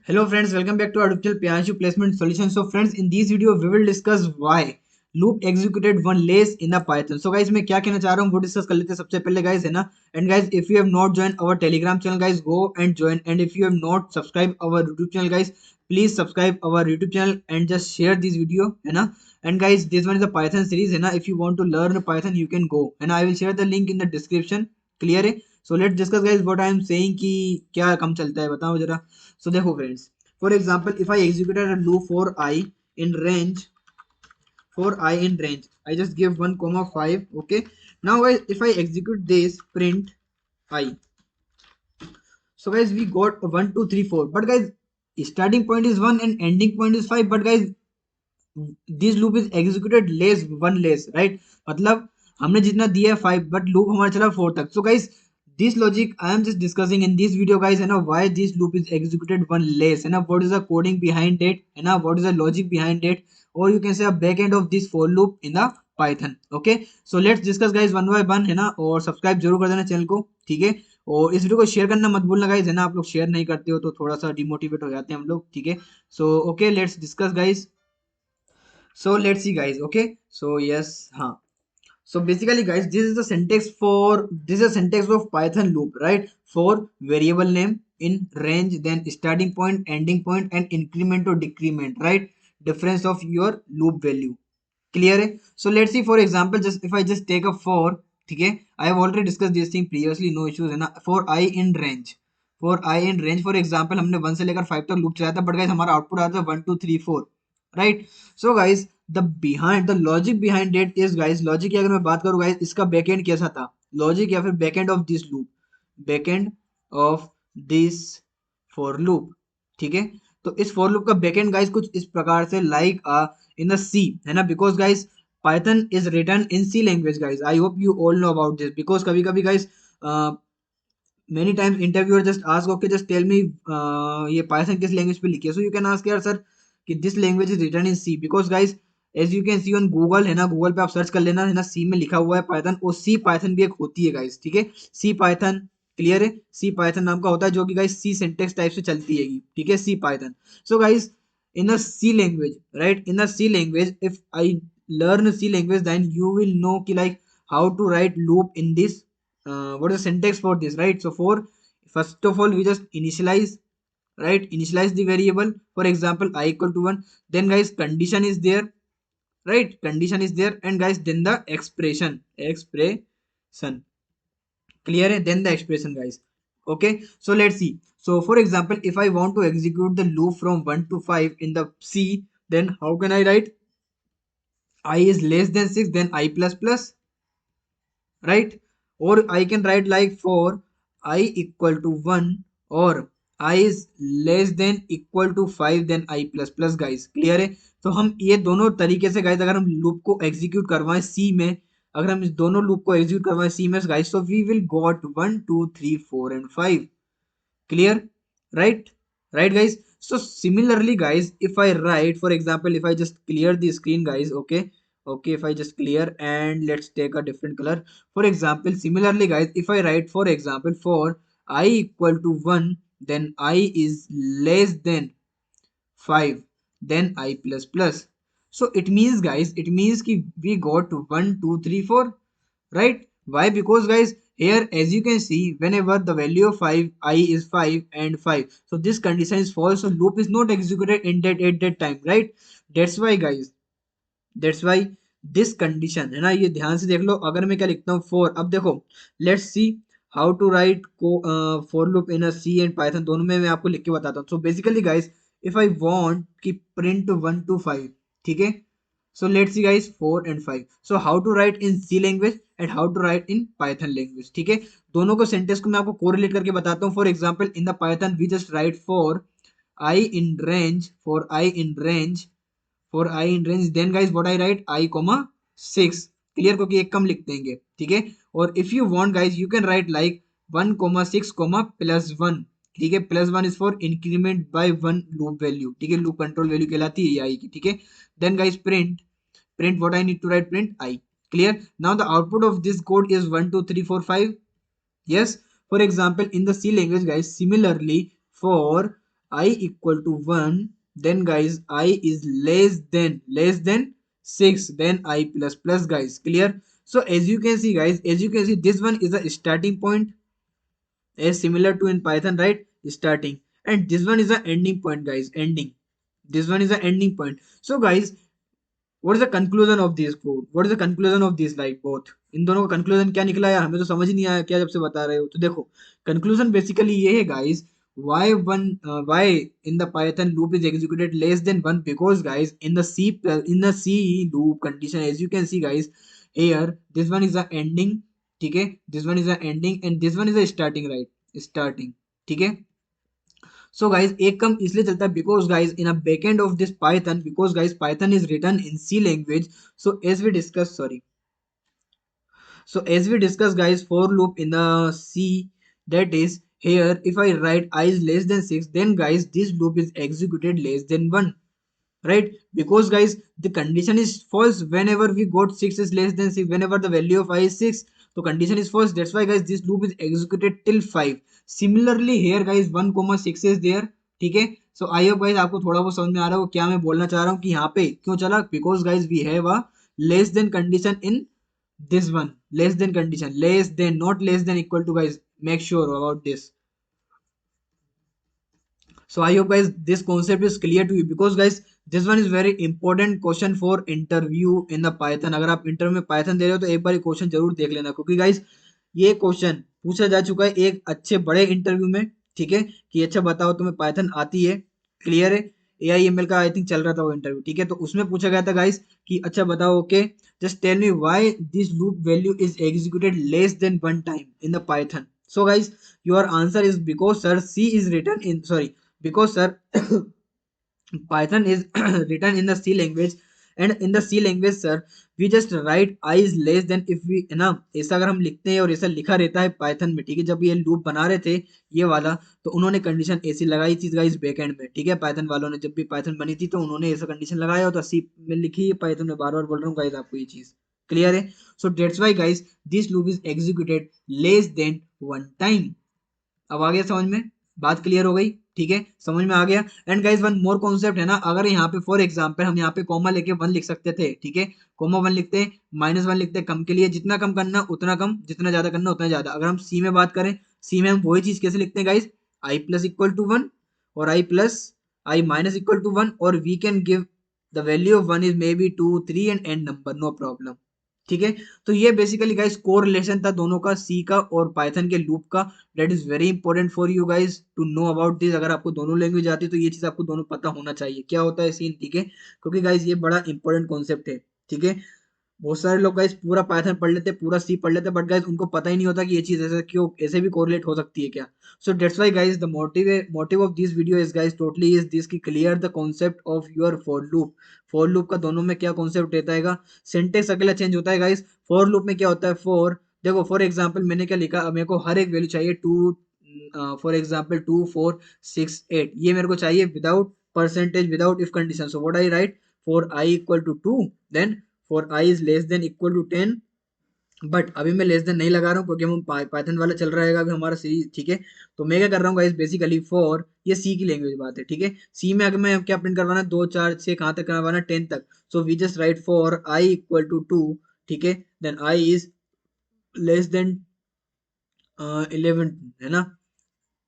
Hello friends, welcome back to our channel Pianshu Placement Solution. So friends, in this video we will discuss why loop executed one less in a Python. So guys, मैं क्या कहना चाह रहा हूँ वो discuss कर लेते हैं सबसे पहले guys, है ना. And guys, if you have not joined our Telegram channel guys, go and join. And if you have not subscribed our YouTube channel guys, please subscribe our YouTube channel and just share this video, है ना. And guys, this one is a Python series, है ना. If you want to learn Python, you can go. And I will share the link in the description. Clear है. So let's discuss guys what I am saying कि क्या कम चलता है बताओ जरा. So देखो friends, for example, if I executed a loop in range for I in range, I just give 1 comma 5. Okay, now guys, if I execute this print I, so guys we got 1 2 3 4, but guys starting point is 1 and ending point is 5, but guys this loop is executed less 1 less, right? मतलब हमने जितना दिया है 5 but loop हमारा चला 4 तक. So guys, this logic I am just discussing in this video guys, है ना. Why this loop is executed 1 less, है ना. What is the coding behind it, है ना. What is the logic behind it, or you can say a back end of this for loop in the Python. Okay, so let's discuss guys one by one, है ना. और subscribe जरूर कर देना channel को, ठीक है. और इस वीडियो को शेयर करना मत भूलना गाइज, है ना. आप लोग शेयर नहीं करते हो तो थोड़ा सा डिमोटिवेट हो जाते हैं हम लोग, ठीक है. So okay, let's discuss guys. So let's see guys. Okay, so yes, huh. So basically guys, this is a syntax of Python loop, right? For variable name in range, then starting point, ending point, and increment or decrement, right? Difference of your loop value. Clear है. So let's see, for example, just if I just take a for, ठीक है. I have already discussed this thing previously, no issues, है ना. For I in range, for example, हमने 1 से लेकर 5 तक loop चलाया था, but guys हमारा आउटपुट आता है 1 2 3 4, right? So guys, the logic behind it is guys, logic की अगर मैं बात करूँ guys, इसका बैकएंड कैसा था, लॉजिक या फिर backend of this loop, backend of this for loop, ठीक है. तो इस फॉर लूप का बैकएंड गाइस कुछ इस प्रकार से लाइक इन द सी, है ना. Because guys Python is written in C language guys. I hope you all know about this, because कभी कभी guys many times interviewer just ask, okay, just tell me ये Python किस language पे लिखी है. So you can ask यार sir कि this language is written in C, because guys as you can see on Google, है ना. Google पे आप सर्च कर लेना, है ना. सी में लिखा हुआ है पाइथन, और सी पाइथन भी एक होती है गाइस, ठीक है. सी पाइथन, क्लियर है. सी पाइथन नाम का होता है जो कि गाइस सी सिंटेक्स टाइप से चलती है, ठीक है. C Python. So guys in a C language, right? In a C language, if I learn C language, then you will know ki like how to write loop in this. What is the syntax for this, right? So for first of all, we just initialize, right? Initialize the variable. For example, I equal to 1. Then guys, condition is there, right? Condition is there, and guys, then the expression. Clear है. Then the expression guys. Okay, so let's see. So for example, if I want to execute the loop from 1 to 5 in the C, then how can I write? I is less than 6, then I plus plus, right? Or I can write like for I equal to 1, or I is less than equal to 5, then I plus plus guys. Clear है. तो हम ये दोनों तरीके से guys, अगर हम loop को एग्जीक्यूट करवाएं सी में, अगर हम इस दोनों लूप को एग्जीक्यूट करवाएं सी में गाइस, तो we will got 1 2 3 4 and 5. Clear, right? Right guys. So similarly guys, if I write, for example, if I just clear the screen guys, okay. Okay, if I just clear and let's take a different color. For example, similarly guys, if I write, for example, for I equal to 1, then I is less than 5, then I plus plus. So it means guys, it means ki we got 1 2 3 4, right? Why? Because guys, here as you can see, whenever the value of 5 I is 5 and 5, so this condition is false, so loop is not executed in that at that time, right? That's why guys, that's why this condition, है ना. ये ध्यान से देख लो. अगर मैं क्या लिखता हूँ for, अब देखो, let's see how to write for loop in a C and Python, दोनों में मैं आपको लिख के बताता हूँ. So basically guys, if I want कि print 1 to 5, ठीक है. So let's see guys 4 and 5. So how to write in C language and how to write in Python language, ठीक है. दोनों को सेंटेंस को मैं आपको कोरिलेट करके बताता हूँ. For example, in the Python we just write for I in range, then guys what I write I comma 6. Clear, क्योंकि एक कम लिख देंगे, ठीक है. और if you want guys, you can write like 1 comma 6 comma plus 1, ठीक है. Plus 1 is for increment by 1 loop value, ठीक है. लूप कंट्रोल वैल्यू कहलाती है ये आई की, ठीक है. Then guys print what I need to write, print I. Clear. Now the output of this code is 1 2 3 4 5. Yes. For example, in the C language guys, similarly for I equal to 1, then guys I is less than 6, then I plus plus guys. Clear? So as you can see guys, as you can see, this one is a starting point, as similar to in Python, right? Starting, and this one is a ending point guys, ending. This one is a ending point. So guys, what is the conclusion of this code? What is the conclusion of this, like both इन दोनों का conclusion क्या निकला यार? हमें तो समझ ही नहीं आया क्या जब से बता रहे हो। तो देखो, कंक्लूजन बेसिकली ये है guys, why in the Python loop is executed less than 1, because guys in the C loop condition, as you can see guys here, this one is the ending, ठीक है, this one is the ending and this one is the starting, right? Starting, ठीक है। So guys, एक कम इसलिए चलता है because guys in a backend of this Python, because guys Python is written in C language. So as we discussed, sorry. So as we discussed guys, for loop in the C, that is here, if I write I is less than 6, then guys this loop is executed less than 1, right? Because guys the condition is false whenever we got 6 is less than 6, whenever the value of I is 6, so condition is false. That's why guys this loop is executed till 5. Similarly here guys 1 comma 6 is there, ठीक है। सो I hope guys आपको थोड़ा बहुत समझ में आ रहा हो क्या मैं बोलना चाह रहा हूँ कि यहाँ पे क्यों चला, because guys we have a less than condition in this one, less than condition, less than, not less than equal to guys, make sure about this. So I hope guys this concept is clear to you, because guys this one is very important question for interview in the Python. अगर आप interview में Python दे रहे हो तो एक बार question जरूर देख लेना, क्योंकि गाइस ये क्वेश्चन पूछा जा चुका है एक अच्छे बड़े इंटरव्यू में, ठीक है, कि अच्छा बताओ तुम्हें पाइथन आती है, क्लियर है। AIML का आई थिंक चल रहा था वो इंटरव्यू, ठीक है, तो उसमें पूछा गया था गाइस कि अच्छा बताओ, okay, just tell me why this loop value is executed less than one time in the Python. So guys your answer is because sir C is written in, sorry, because sir Python is written in the C language, and in the C language sir we just write I is less than, if we है ना, ऐसा अगर हम लिखते हैं और ऐसा लिखा रहता है पाइथन में, ठीक है, जब ये लूप बना रहे थे ये वाला, तो उन्होंने कंडीशन ऐसी लगाई थी गाइस बैकएंड में, ठीक है, पाइथन वालों ने जब भी पाइथन बनी थी तो उन्होंने ऐसा कंडीशन लगाया होता, सी में लिखी है पाइथन में, बार बार बोल रहा हूँ गाइस आपको ये चीज क्लियर है। So that's why guys this loop is executed less than one time. अब आ गया समझ में, बात क्लियर हो गई, ठीक है, समझ में आ गया। And guys one more concept है ना, अगर यहाँ पे फॉर एग्जांपल हम यहाँ पे कॉमा लेके 1 लिख सकते थे, ठीक है, कॉमा 1 लिखते हैं, -1 लिखते हैं कम के लिए, जितना कम करना उतना कम, जितना ज्यादा करना उतना ज्यादा। अगर हम सी में बात करें, सी में हम वही चीज कैसे लिखते हैं guys, I plus equal to 1 और आई माइनस इक्वल टू 1, और we can give the value of 1 is maybe 2 3 and end number, no problem, ठीक है। तो ये बेसिकली गाइस कोरिलेशन था दोनों का, सी का और पाइथन के लूप का। That is very important for you guys to know about this. अगर आपको दोनों लैंग्वेज आती है तो ये चीज आपको दोनों पता होना चाहिए क्या होता है सीन, ठीक है, क्योंकि गाइस ये बड़ा इंपॉर्टेंट कॉन्सेप्ट है, ठीक है। बहुत सारे लोग गाइस पूरा पाइथन पढ़ लेते हैं, पूरा सी पढ़ लेते हैं, बट गाइस उनको पता ही नहीं होता कि ये चीज ऐसे क्यों, ऐसे भी कोरिलेट हो सकती है क्या। So that's why guys the motive of this video is guys totally is this की clear the concept of your for loop. For loop का दोनों में क्या कॉन्सेप्ट रहता है, सिंटेक्स अकेला चेंज होता है गाइस। फॉर लूप में क्या होता है, फॉर, देखो फॉर एग्जांपल मैंने क्या लिखा, अब मेरे को हर एक वैल्यू चाहिए 2, फॉर एग्जांपल 2 4 6 8, ये मेरे को चाहिए without percentage, without if condition. So what I write, for I equal to 2, then for I is less than equal to 10, but अभी मैं लेस देन नहीं लगा रहा हूँ क्योंकि हम पाइथन वाला चल रहेगा अभी हमारा सीरीज, ठीक है। तो मैं क्या कर रहा हूँ गाइस, बेसिकली फॉर, ये सी की लैंग्वेज बात है, ठीक है, सी में अगर मैं क्या प्रिंट करवाना, 2 4 6 कहाँ तक करवाना, 10 तक। So we just write for I equal to 2, ठीक है, then I is less than 11, है ना,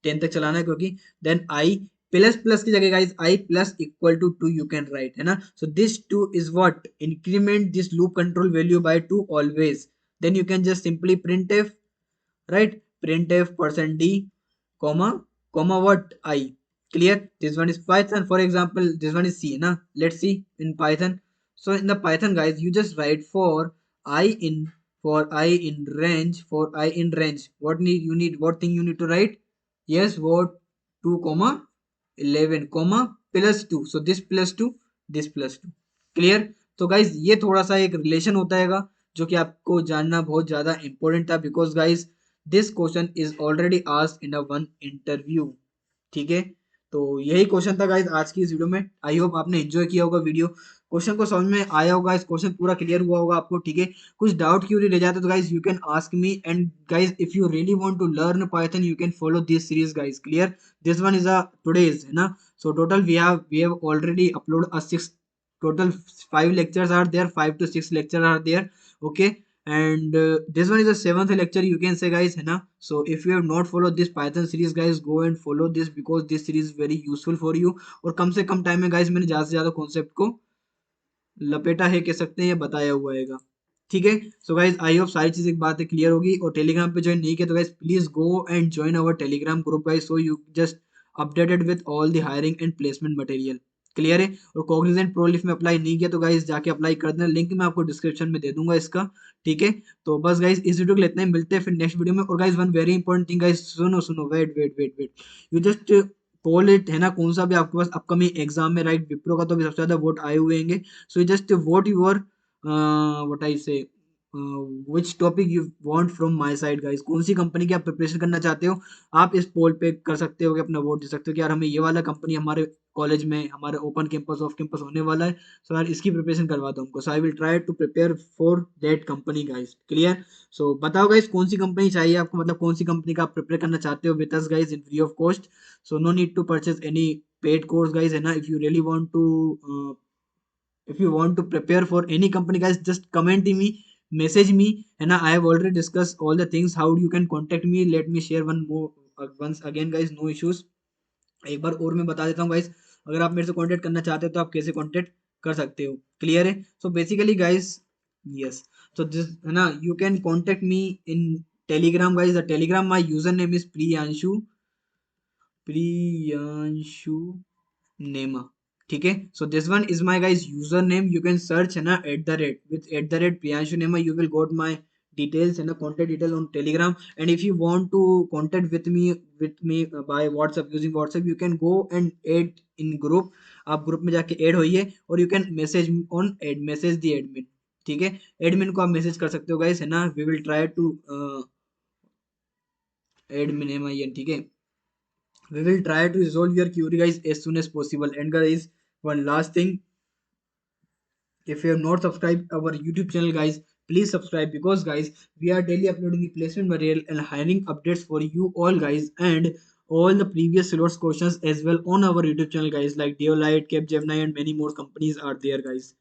10 तक चलाना है क्योंकि, देन आई प्लस प्लस की जगह guys I plus equal to 2 you can write, है ना। So this 2 is what, increment this loop control value by 2 always, then you can just simply printf, right, printf percent d comma comma what I, clear, this one is Python, for example this one is C na, let's see in Python. So in the Python guys you just write for I in, for I in range, for I in range, what need you need, what thing you need to write, yes, what 2 comma 11 comma plus 2, so this plus 2, this plus 2, clear। तो guys ये थोड़ा सा एक relation होता है जो कि आपको जानना बहुत ज्यादा इंपॉर्टेंट था, because guys this question is already asked in a one interview, ठीक है। तो यही क्वेश्चन था गाइज आज की इस वीडियो में, आई होप आपने एंजॉय किया होगा वीडियो। क्वेश्चन को समझ में आया होगा, इस क्वेश्चन पूरा क्लियर हुआ होगा आपको, ठीक है। कुछ डाउट क्यूरी रह जाते तो guys you can ask me, and guys if you really want to learn Python you can follow this series guys, clear. This one is a today's, है ना। So total we have already upload a 6, total 5 lectures are there, 5 to 6 lectures are there, okay। And this one is the seventh lecture you can say guys, है ना। So if you have not followed this python series guys, go and follow this because this series is very useful for you। और कम से कम time में guys मैंने ज्यादा से ज्यादा concept को लपेटा है, कह सकते हैं, या बताया हुआ हैगा, ठीक है। सो गाइज आई होप सारी चीजें बातें क्लियर होगी। और टेलीग्राम पे ज्वाइन नहीं किया तो guys please go and join our Telegram group guys, so you just updated with all the hiring and placement material, clear है। और कॉग्निजेंट प्रो लिस्ट में अप्लाई नहीं किया तो गाइज जाके अप्लाई कर देना, लिंक मैं आपको डिस्क्रिप्शन में दे दूंगा इसका, ठीक है। तो बस गाइज इस वीडियो को लेते हैं, मिलते हैं फिर नेक्स्ट वीडियो में। और guys one very important thing guys, सुनो सुनो, wait wait wait wait, you just call it, है ना, कौन सा भी आपके पास अपकमिंग एग्जाम में, राइट, विप्रो का तो भी सबसे ज्यादा वोट आए हुए हैं। So just vote your what I say which topic you want from my side guys, कौन सी कंपनी की आप प्रिपरेशन करना चाहते हो, आप इस पोल पे कर सकते हो कि अपना वोट दे सकते हो कि यार हमें ये वाला कंपनी हमारे कॉलेज में, हमारे ओपन कैंपस ऑफ कैंपस होने वाला है, सो यार इसकी प्रिपरेशन करवा दो हमको। So I will try to prepare for that company guys, clear. So बताओ गाइस कौन सी कंपनी चाहिए आपको, मतलब कौन सी कंपनी का आप प्रिपेयर करना चाहते हो with us guys in free of cost. So no need to purchase any paid course guys, है ना। If you really want to, if you want to prepare for any company guys, just comment me, message me, and I have already discussed all the things how you can contact me। let me share one more once again guys, no issues। एक बार और मैं बता देता हूँ guys, अगर आप मेरे से कांटेक्ट करना चाहते हो तो आप कैसे कांटेक्ट कर सकते हो, क्लियर है। So basically guys, yes, so this, है ना, you can contact me in telegram guys, the telegram my username is Priyanshu Nema, ठीक है। So this one is my guys user name, you can search, है ना, at the rate, with at the rate Priyanshu Nema, you will got my details, है ना, contact detail on Telegram. And if you want to contact with me by WhatsApp, using WhatsApp, you can go and add in group, आप group में जाके add होइए, और you can message on add, message the admin, ठीक है। Admin को आप message कर सकते हो गाइस, है ना, we will try to admin M I N, ठीक है। We will try to resolve your query guys as soon as possible। And guys, one last thing, if you have not subscribed our YouTube channel guys, please subscribe, because guys we are daily uploading the placement material and hiring updates for you all guys, and all the previous syllabus questions as well on our YouTube channel guys, like Deolite, Capgemini and many more companies are there guys,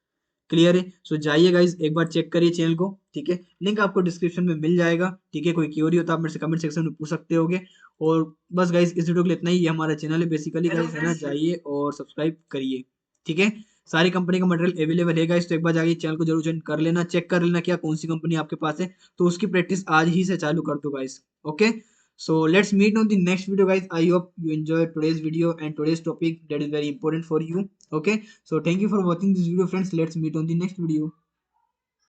clear है। सो जाइए guys एक बार check करिए channel को, ठीक है, link आपको description में मिल जाएगा, ठीक है। कोई क्यूरी हो तो आप मेरे से कमेंट सेक्शन में पूछ सकते होगे। और बस गाइज इस वीडियो के लिए इतना ही, ये हमारा चैनल है बेसिकली गाइज, है ना, जाइए और सब्सक्राइब करिए, ठीक है। सारी कंपनी का मटेरियल अवेलेबल है गाइज, तो एक बार जाइए चैनल को जरूर ज्वाइन कर लेना, चेक कर लेना क्या कौन सी कंपनी आपके पास है, तो उसकी प्रैक्टिस आज ही से चालू कर दो guys, okay. So let's meet on the next video guys, I hope you enjoyed today's video and today's topic that is very important for you, okay। So thank you for watching this video friends, let's meet on the next video।